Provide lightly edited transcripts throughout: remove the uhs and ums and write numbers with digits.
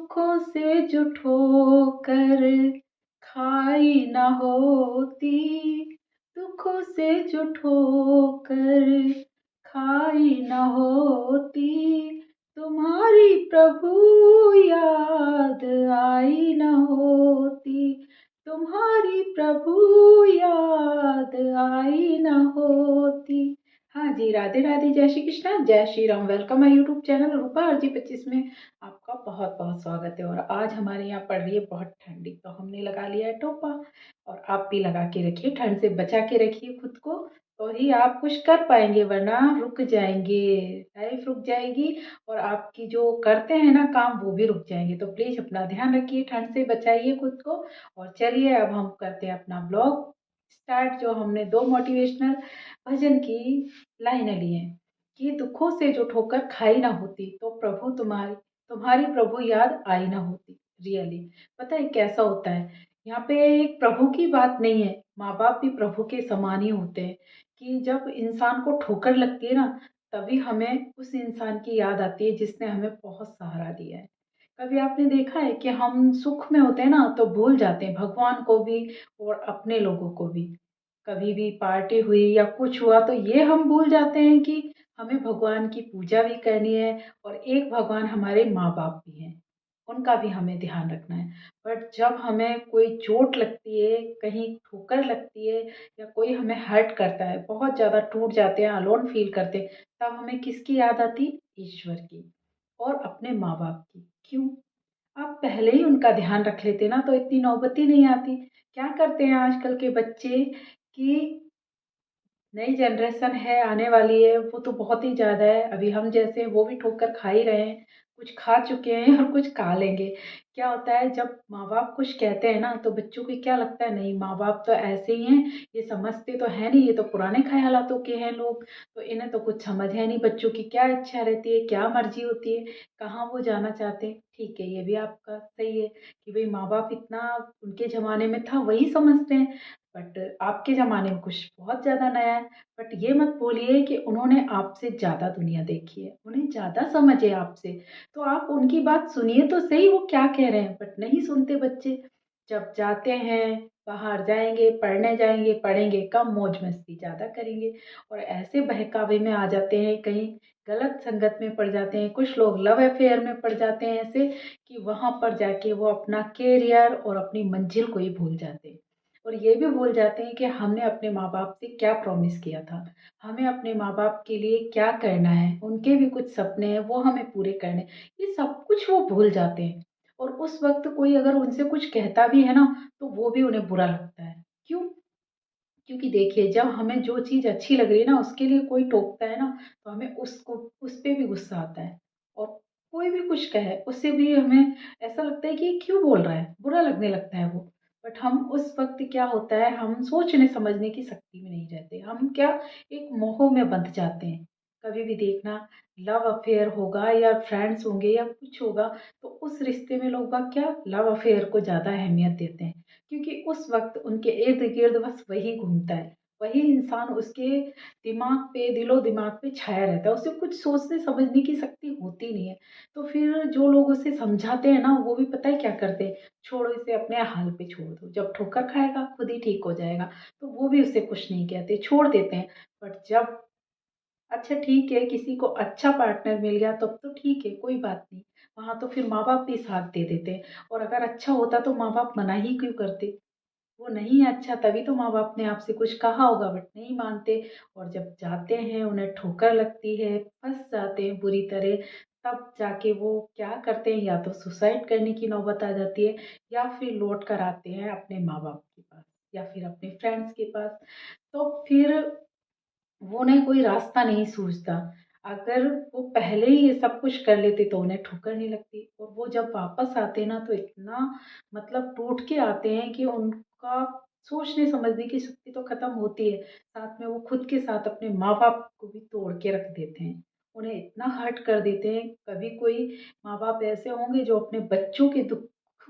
दुखों से जो ठोकर खाई न होती, दुखों से जो ठोकर खाई न होती, तुम्हारी प्रभु याद आई न होती, तुम्हारी प्रभु याद आई न होती। हाँ जी, राधे राधे, जय श्री कृष्णा, जय Shri Ram. Welcome my YouTube channel Rupa RG 25 में आपका बहुत बहुत स्वागत है। और आज हमारे यहाँ पड़ रही है बहुत ठंडी, तो हमने लगा लिया है टोपा। और आप भी लगा के रखिए, ठंड से बचा के रखिए खुद को, तो ही आप कुछ कर पाएंगे, वरना रुक जाएंगे, लाइफ रुक जाएगी और आपकी जो करते हैं ना काम वो भी रुक जाएंगे। तो प्लीज़ अपना ध्यान रखिए, ठंड से बचाइए खुद को। और चलिए अब हम करते हैं अपना ब्लॉग स्टार्ट, जो हमने दो मोटिवेशनल भजन की लाइनें ली हैं कि दुखों से जो ठोकर खाई ना होती, तो प्रभु तुम्हारी तुम्हारी प्रभु याद आई ना होती। रियली पता है कैसा होता है, यहाँ पे एक प्रभु की बात नहीं है, माँ बाप भी प्रभु के समान ही होते हैं। कि जब इंसान को ठोकर लगती है ना, तभी हमें उस इंसान की याद आती है जिसने हमें बहुत सहारा दिया है। कभी आपने देखा है कि हम सुख में होते हैं ना, तो भूल जाते हैं भगवान को भी और अपने लोगों को भी। कभी भी पार्टी हुई या कुछ हुआ तो ये हम भूल जाते हैं कि हमें भगवान की पूजा भी करनी है, और एक भगवान हमारे माँ बाप भी हैं, उनका भी हमें ध्यान रखना है। बट जब हमें कोई चोट लगती है, कहीं ठोकर लगती है, या कोई हमें हर्ट करता है, बहुत ज़्यादा टूट जाते हैं, अलोन फील करते हैं, तब हमें किसकी याद आती? ईश्वर की और अपने माँ बाप की। क्यों? आप पहले ही उनका ध्यान रख लेते ना, तो इतनी नौबत ही नहीं आती। क्या करते हैं आजकल के बच्चे कि नई जनरेशन है आने वाली है, वो तो बहुत ही ज़्यादा है, अभी हम जैसे वो भी ठोकर खा ही रहे हैं, कुछ खा चुके हैं और कुछ खा लेंगे। क्या होता है जब माँ बाप कुछ कहते हैं ना, तो बच्चों को क्या लगता है, नहीं माँ बाप तो ऐसे ही हैं, ये समझते तो है नहीं, ये तो पुराने ख्यालातों के हैं लोग, तो इन्हें तो कुछ समझ है नहीं, बच्चों की क्या इच्छा रहती है, क्या मर्जी होती है, कहाँ वो जाना चाहते हैं। ठीक है, ये भी आपका सही है कि भाई माँ बाप इतना उनके ज़माने में था वही समझते हैं, बट आपके ज़माने में कुछ बहुत ज़्यादा नया है। बट ये मत बोलिए कि उन्होंने आपसे ज़्यादा दुनिया देखी है, उन्हें ज़्यादा समझ है आपसे, तो आप उनकी बात सुनिए तो सही, वो क्या कह रहे हैं। बट नहीं सुनते बच्चे। जब जाते हैं बाहर, जाएंगे पढ़ने, जाएंगे पढ़ेंगे कम, मौज मस्ती ज़्यादा करेंगे, और ऐसे बहकावे में आ जाते हैं, कहीं गलत संगत में पड़ जाते हैं। कुछ लोग लव अफेयर में पड़ जाते हैं ऐसे कि वहाँ पर जाके वो अपना कैरियर और अपनी मंजिल को ही भूल जाते हैं, और ये भी भूल जाते हैं कि हमने अपने माँ बाप से क्या प्रॉमिस किया था, हमें अपने माँ बाप के लिए क्या करना है, उनके भी कुछ सपने हैं वो हमें पूरे करने हैं। ये सब कुछ वो भूल जाते हैं। और उस वक्त कोई अगर उनसे कुछ कहता भी है ना, तो वो भी उन्हें बुरा लगता है। क्यों? क्योंकि देखिए, जब हमें जो चीज़ अच्छी लग रही है ना, उसके लिए कोई टोकता है ना, तो हमें उसको उस पे भी गुस्सा आता है। और कोई भी कुछ कहे उससे भी हमें ऐसा लगता है कि क्यों बोल रहा है, बुरा लगने लगता है वो। बट हम उस वक्त क्या होता है, हम सोचने समझने की शक्ति में नहीं रहते, हम क्या, एक मोह में बंध जाते हैं। कभी भी देखना, लव अफेयर होगा या फ्रेंड्स होंगे या कुछ होगा, तो उस रिश्ते में लोग बाग क्या लव अफेयर को ज़्यादा अहमियत देते हैं, क्योंकि उस वक्त उनके इर्द गिर्द बस वही घूमता है, वही इंसान उसके दिमाग पे, दिलो दिमाग पे छाया रहता है, उसे कुछ सोचने समझने की शक्ति होती नहीं है। तो फिर जो लोग उसे समझाते हैं ना, वो भी पता है क्या करते हैं, छोड़ो इसे, अपने हाल पे छोड़ दो, जब ठोकर खाएगा खुद ही ठीक हो जाएगा, तो वो भी उसे कुछ नहीं कहते, छोड़ देते हैं। बट जब अच्छा ठीक है, किसी को अच्छा पार्टनर मिल गया तब तो ठीक है, कोई बात नहीं, वहाँ तो फिर माँ बाप भी साथ दे देते हैं। और अगर अच्छा होता तो माँ बाप मना ही क्यों करते? वो नहीं है अच्छा, तभी तो माँ बाप ने आपसे कुछ कहा होगा, बट नहीं मानते। और जब जाते हैं, उन्हें ठोकर लगती है, फंस जाते हैं बुरी तरह, तब जाके वो क्या करते हैं, या तो सुसाइड करने की नौबत आ जाती है, या फिर लौट कर आते हैं अपने माँ बाप के पास या फिर अपने फ्रेंड्स के पास। तो फिर वो उन्हें कोई रास्ता नहीं सूझता। अगर वो पहले ही ये सब कुछ कर लेते तो उन्हें ठोकर नहीं लगती, और वो जब वापस आते ना, तो इतना मतलब टूट के आते हैं कि उनका सोचने समझने की शक्ति तो खत्म होती है, साथ में वो खुद के साथ अपने माँ बाप को भी तोड़ के रख देते हैं, उन्हें इतना हर्ट कर देते हैं। कभी कोई माँ बाप ऐसे होंगे जो अपने बच्चों के दुख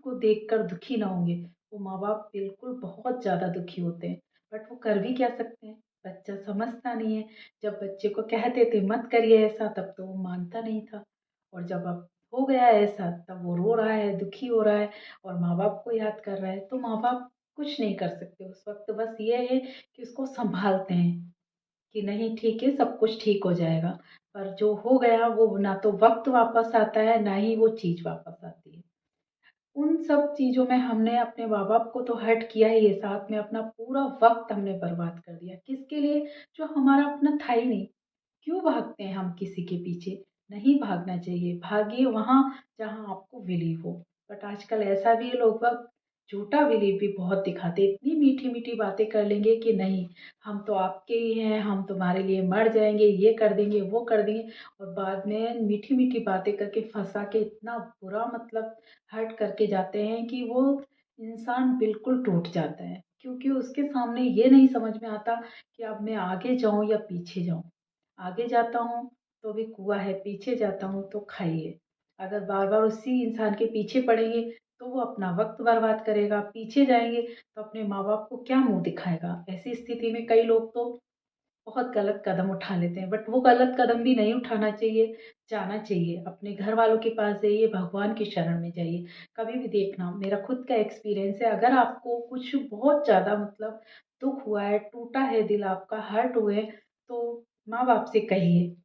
को देखकर दुखी ना होंगे, वो माँ बाप बिल्कुल बहुत ज़्यादा दुखी होते हैं। बट वो कर भी क्या सकते हैं, बच्चा समझता नहीं है। जब बच्चे को कहते थे मत करिए ऐसा, तब तो वो मानता नहीं था, और जब अब हो गया ऐसा, तब वो रो रहा है, दुखी हो रहा है और माँ-बाप को याद कर रहा है, तो माँ-बाप कुछ नहीं कर सकते उस वक़्त, बस ये है कि उसको सँभालते हैं कि नहीं ठीक है, सब कुछ ठीक हो जाएगा। पर जो हो गया वो ना तो वक़्त वापस आता है, ना ही वो चीज़ वापस आती है। उन सब चीज़ों में हमने अपने माँ-बाप को तो हर्ट किया ही है, साथ में अपना पूरा वक़्त हमने बर्बाद कर दिया। किसके लिए? जो हमारा अपना था ही नहीं। क्यों भागते हैं हम किसी के पीछे? नहीं भागना चाहिए, भागिए वहाँ जहाँ आपको बिलीव हो। बट आजकल ऐसा भी है लोग बाग झूठा बिलीव भी बहुत दिखाते हैं। इतनी मीठी-मीठी बातें कर लेंगे कि नहीं, हम तो आपके ही हैं, हम तुम्हारे लिए मर जाएँगे, ये कर देंगे, वो कर देंगे और बाद में मीठी-मीठी बातें करके फँसा के इतना बुरा मतलब हर्ट करके जाते हैं कि वो इंसान बिल्कुल टूट जाता है। क्योंकि उसके सामने ये नहीं समझ में आता कि अब मैं आगे जाऊँ या पीछे जाऊँ। आगे जाता हूँ तो भी कुआँ है, पीछे जाता हूँ तो खाई है। अगर बार-बार उसी इंसान के पीछे पड़ेंगे तो वो अपना वक़्त बर्बाद करेगा, पीछे जाएँगे तो अपने माँ-बाप को क्या मुँह दिखाएगा? ऐसी स्थिति में कई लोग तो बहुत गलत कदम उठा लेते हैं, बट वो गलत कदम भी नहीं उठाना चाहिए, जाना चाहिए। अपने घर वालों के पास जाइए, भगवान की शरण में जाइए। कभी भी देखना, मेरा खुद का एक्सपीरियंस है, अगर आपको कुछ बहुत ज़्यादा मतलब दुःख हुआ है, टूटा है दिल आपका, हर्ट हुए, तो माँ-बाप से कहिए।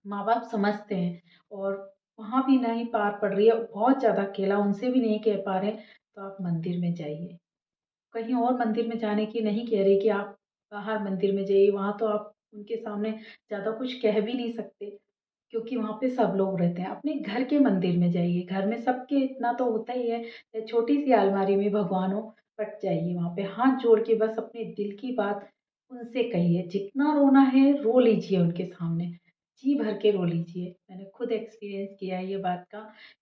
माँ-बाप समझते हैं और वहाँ भी नहीं पार पड़ रही है, बहुत ज़्यादा अकेला उनसे भी नहीं कह पा रहे हैं, तो आप मंदिर में जाइए। कहीं और मंदिर में जाने की नहीं कह रही कि आप बाहर मंदिर में जाइए, वहाँ तो आप उनके सामने ज़्यादा कुछ कह भी नहीं सकते, क्योंकि वहाँ पे सब लोग रहते हैं। अपने घर के मंदिर में जाइए, घर में सबके इतना तो होता ही है, चाहे छोटी-सी अलमारी में भगवान हो, बट जाइए वहाँ पे हाथ जोड़ के बस अपने दिल की बात उनसे कहिए। जितना रोना है, रो लीजिए उनके सामने, जी भर के रो लीजिए। मैंने खुद एक्सपीरियंस किया है ये बात का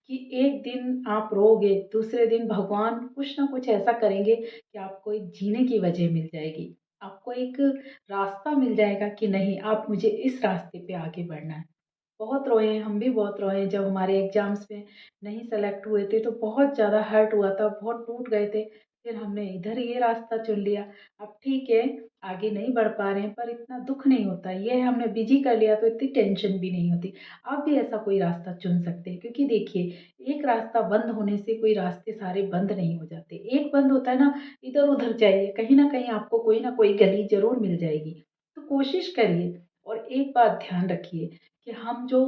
कि एक दिन आप रोओगे, दूसरे दिन भगवान कुछ ना कुछ ऐसा करेंगे कि आपको एक जीने की वजह मिल जाएगी। आपको एक रास्ता मिल जाएगा कि नहीं, आप मुझे इस रास्ते पे आगे बढ़ना है। बहुत रोए हैं, हम भी बहुत रोए हैं जब हमारे एग्ज़ाम्स में नहीं सेलेक्ट हुए थे तो बहुत ज़्यादा हर्ट हुआ था, बहुत टूट गए थे। फिर हमने इधर ये रास्ता चुन लिया। अब ठीक है, आगे नहीं बढ़ पा रहे हैं पर इतना दुःख नहीं होता। ये हमने बिज़ी कर लिया तो इतनी टेंशन भी नहीं होती। आप भी ऐसा कोई रास्ता चुन सकते हैं क्योंकि देखिए, एक रास्ता बंद होने से कोई रास्ते सारे बंद नहीं हो जाते। एक बंद होता है ना, इधर-उधर जाइए, कहीं न कहीं आपको कोई न कोई गली ज़रूर मिल जाएगी। तो कोशिश करिए और एक बात ध्यान रखिए कि हम जो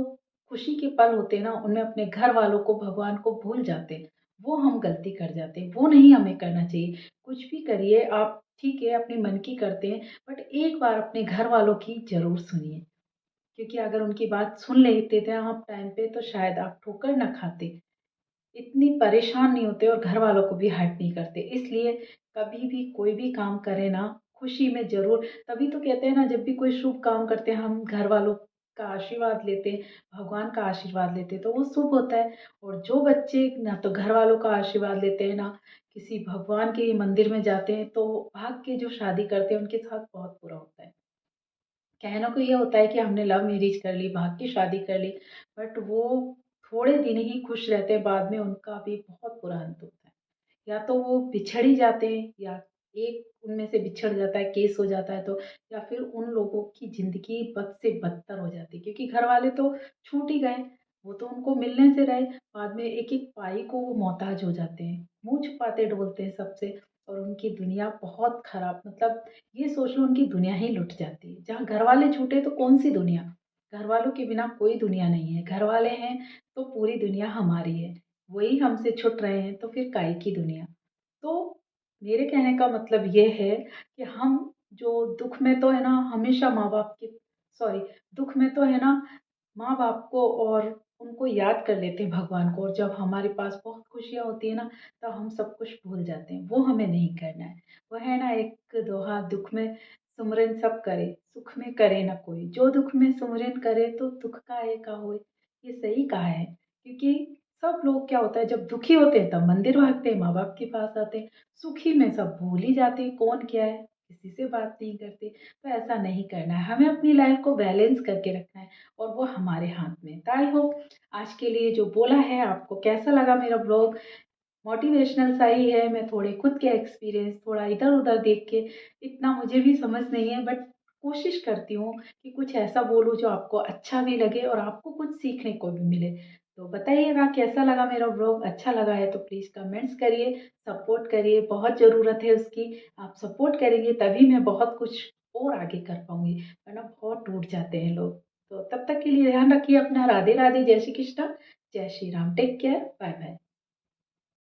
खुशी के पल होते हैं ना, उनमें अपने घर वालों को, भगवान को भूल जाते हैं। वो हम गलती कर जाते हैं, वो नहीं हमें करना चाहिए। कुछ भी करिए आप, ठीक है अपने मन की करते हैं, बट एक बार अपने घर वालों की ज़रूर सुनिए। क्योंकि अगर उनकी बात सुन लेते थे आप टाइम पे तो शायद आप ठोकर ना खाते। इतनी परेशान नहीं होते और घर वालों को भी हर्ट नहीं करते। इसलिए कभी भी कोई भी काम करें ना, खुशी में ज़रूर, तभी तो कहते हैं ना जब भी कोई शुभ काम करते हैं हम घर वालों का आशीर्वाद लेते हैं, भगवान का आशीर्वाद लेते हैं तो वो शुभ होता है। और जो बच्चे ना तो घर वालों का आशीर्वाद लेते हैं, ना किसी भगवान के मंदिर में जाते हैं, तो भाग के जो शादी करते हैं उनके साथ बहुत बुरा होता है। कहनों को ये होता है कि हमने लव मैरिज कर ली, भाग के शादी कर ली, बट वो थोड़े दिन ही खुश रहते हैं, बाद में उनका भी बहुत बुरा अंत होता है। या तो वो बिछड़ ही जाते हैं या एक उनमें से बिछड़ जाता है, केस हो जाता है तो, या फिर उन लोगों की ज़िंदगी बद से बदतर हो जाती है क्योंकि घर वाले तो छूट ही गए, वो तो उनको मिलने से रहे, बाद में एक-एक पाई को वो मोहताज हो जाते हैं, मुँह छुपाते डोलते हैं सबसे और उनकी दुनिया बहुत खराब, मतलब ये सोच लो उनकी दुनिया ही लुट जाती है। जहाँ घर वाले छूटे तो कौन-सी दुनिया? घर वालों के बिना कोई दुनिया नहीं है, घर वाले हैं तो पूरी दुनिया हमारी है। वही हमसे छुट रहे हैं तो फिर काहे की दुनिया। तो मेरे कहने का मतलब ये है कि हम जो दुःख में तो है ना हमेशा माँ-बाप की, सॉरी, दुःख में तो है ना माँ-बाप को और उनको याद कर लेते हैं भगवान को, और जब हमारे पास बहुत खुशियाँ होती हैं ना, तब हम सब कुछ भूल जाते हैं, वो हमें नहीं करना है। वो है ना एक दोहा, दुःख में सुमिरन सब करे, सुख में करे ना कोई। जो दुःख में सुमिरन करे तो दुःख काहे का होए। ये सही कहा है, क्योंकि सब लोग क्या होता है जब दुखी होते हैं तब मंदिर भागते हैं, माँ-बाप के पास आते हैं। सुखी में सब भूल ही जाते हैं कौन क्या है, किसी से बात नहीं करते। तो ऐसा नहीं करना है, हमें अपनी लाइफ को बैलेंस करके रखना है और वो हमारे हाथ में है। तो आई होप आज के लिए जो बोला है आपको कैसा लगा मेरा ब्लॉग, मोटिवेशनल सा ही है। मैं थोड़े खुद के एक्सपीरियंस थोड़ा इधर-उधर देख के, इतना मुझे भी समझ नहीं है, बट कोशिश करती हूँ कि कुछ ऐसा बोलूँ जो आपको अच्छा भी लगे और आपको कुछ सीखने को भी मिले। तो बताइएगा कैसा लगा मेरा व्लॉग। अच्छा लगा है तो प्लीज़ कमेंट्स करिए, सपोर्ट करिए, बहुत ज़रूरत है उसकी। आप सपोर्ट करेंगे तभी मैं बहुत कुछ और आगे कर पाऊँगी, वरना बहुत टूट जाते हैं लोग। तो तब तक के लिए ध्यान रखिए अपना। राधे राधे, जय श्री कृष्णा, जय Shri Ram. Take care, bye bye.